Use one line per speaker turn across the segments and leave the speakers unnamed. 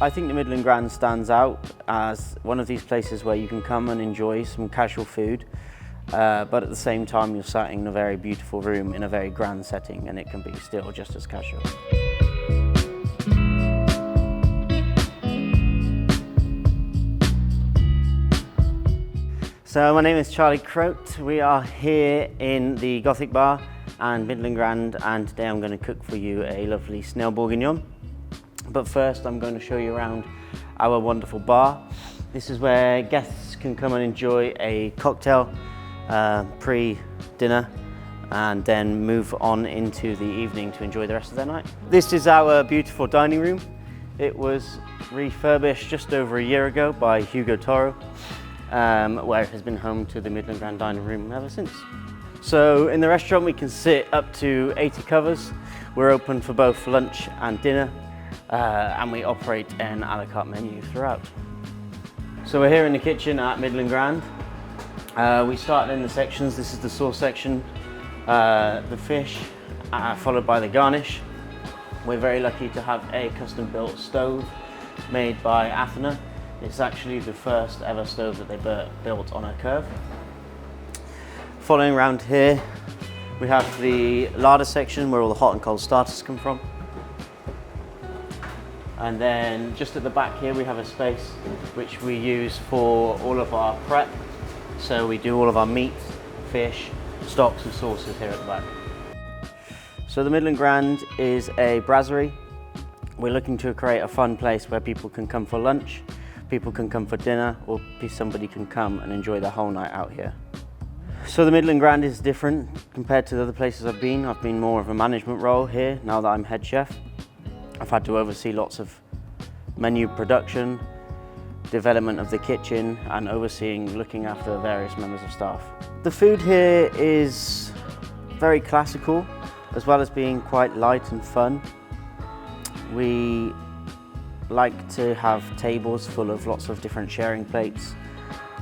I think the Midland Grand stands out as one of these places where you can come and enjoy some casual food, but at the same time you're sat in a very beautiful room in a very grand setting, and it can be still just as casual. So my name is Charlie Crote. We are here in the Gothic Bar and Midland Grand, and today I'm going to cook for you a lovely Snail Bourguignon. But first I'm going to show you around our wonderful bar. This is where guests can come and enjoy a cocktail pre-dinner and then move on into the evening to enjoy the rest of their night. This is our beautiful dining room. It was refurbished just over a year ago by Hugo Toro, where it has been home to the Midland Grand Dining Room ever since. So in the restaurant we can sit up to 80 covers. We're open for both lunch and dinner. And we operate an a la carte menu throughout. So we're here in the kitchen at Midland Grand. We started in the sections. This is the sauce section, the fish, followed by the garnish. We're very lucky to have a custom built stove made by Athena. It's actually the first ever stove that they built on a curve. Following around here, we have the larder section where all the hot and cold starters come from. And then just at the back here we have a space which we use for all of our prep. So we do all of our meat, fish, stocks and sauces here at the back. So the Midland Grand is a brasserie. We're looking to create a fun place where people can come for lunch, people can come for dinner, or somebody can come and enjoy the whole night out here. So the Midland Grand is different compared to the other places I've been. I've been more of a management role here now that I'm head chef. I've had to oversee lots of menu production, development of the kitchen, and looking after various members of staff. The food here is very classical, as well as being quite light and fun. We like to have tables full of lots of different sharing plates,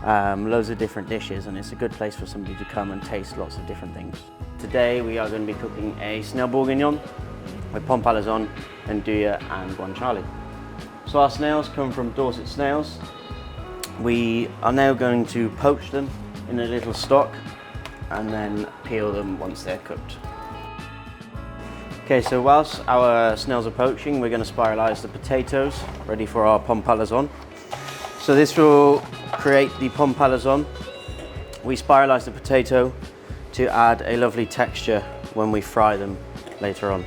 loads of different dishes, and it's a good place for somebody to come and taste lots of different things. Today we are going to be cooking a Snail Bourguignon with pommes palazon, andouille and guanciale. So our snails come from Dorset Snails. We are now going to poach them in a little stock and then peel them once they're cooked. Okay, so whilst our snails are poaching, we're going to spiralise the potatoes, ready for our pommes palazon. So this will create the pommes palazon. We spiralise the potato to add a lovely texture when we fry them later on.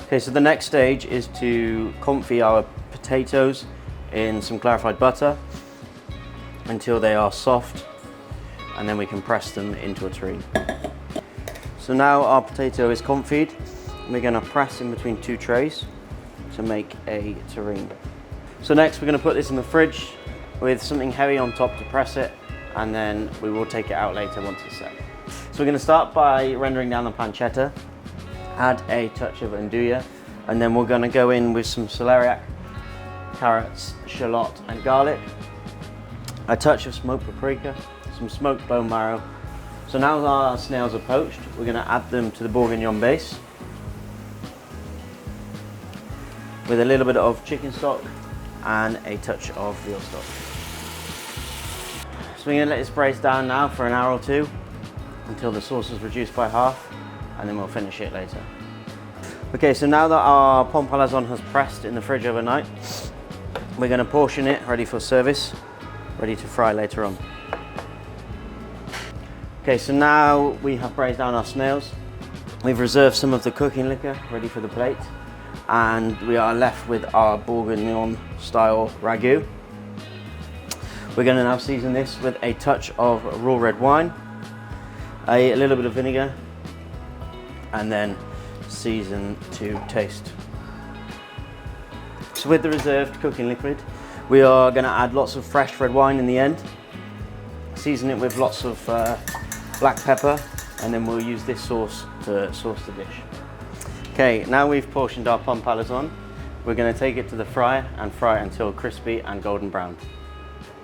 Okay, so the next stage is to confit our potatoes in some clarified butter until they are soft, and then we can press them into a terrine. So now our potato is confit, and we're going to press in between two trays to make a terrine. So next we're going to put this in the fridge with something heavy on top to press it, and then we will take it out later once it's set. So we're going to start by rendering down the pancetta, add a touch of andouille, and then we're going to go in with some celeriac, carrots, shallot and garlic, a touch of smoked paprika, some smoked bone marrow. So now our snails are poached, we're going to add them to the bourguignon base with a little bit of chicken stock and a touch of veal stock. So we're going to let this braise down now for an hour or two until the sauce is reduced by half, and then we'll finish it later. Okay, so now that our pommes palazon has pressed in the fridge overnight, we're going to portion it ready for service, ready to fry later on. Okay, so now we have braised down our snails. We've reserved some of the cooking liquor ready for the plate, and we are left with our bourguignon style ragu. We're going to now season this with a touch of raw red wine, a little bit of vinegar, and then season to taste. So with the reserved cooking liquid, we are going to add lots of fresh red wine in the end, season it with lots of black pepper, and then we'll use this sauce to sauce the dish. Okay, now we've portioned our pommes palazon. We're going to take it to the fryer and fry it until crispy and golden brown.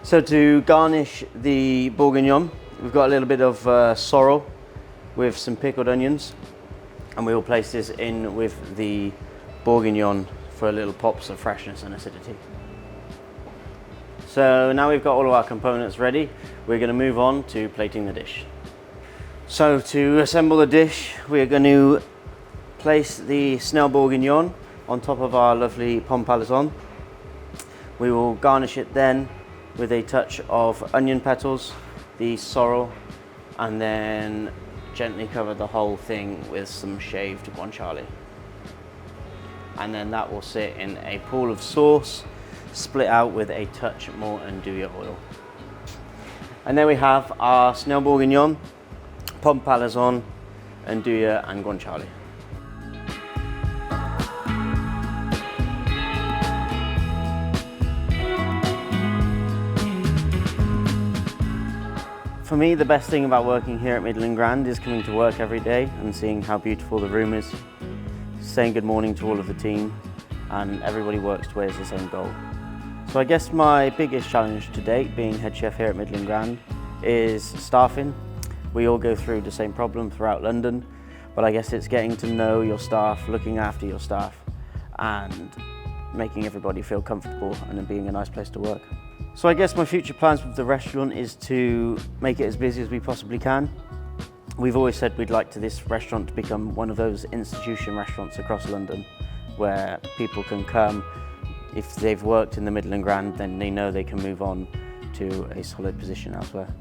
So to garnish the bourguignon, we've got a little bit of sorrel with some pickled onions, and we will place this in with the bourguignon for a little pops of freshness and acidity. So now we've got all of our components ready, we're going to move on to plating the dish. So to assemble the dish, we're going to place the Snail Bourguignon on top of our lovely pomme palaison. We will garnish it then with a touch of onion petals, the sorrel, and then gently cover the whole thing with some shaved guanciale. And then that will sit in a pool of sauce, split out with a touch more andouille oil. And then we have our Snail Bourguignon, pomme palaison, andouille and guanciale. For me, the best thing about working here at Midland Grand is coming to work every day and seeing how beautiful the room is, saying good morning to all of the team, and everybody works towards the same goal. So I guess my biggest challenge to date, being head chef here at Midland Grand, is staffing. We all go through the same problem throughout London, but I guess it's getting to know your staff, looking after your staff, and making everybody feel comfortable and it being a nice place to work. So I guess my future plans with the restaurant is to make it as busy as we possibly can. We've always said we'd like this restaurant to become one of those institution restaurants across London where people can come. If they've worked in the Midland Grand, then they know they can move on to a solid position elsewhere.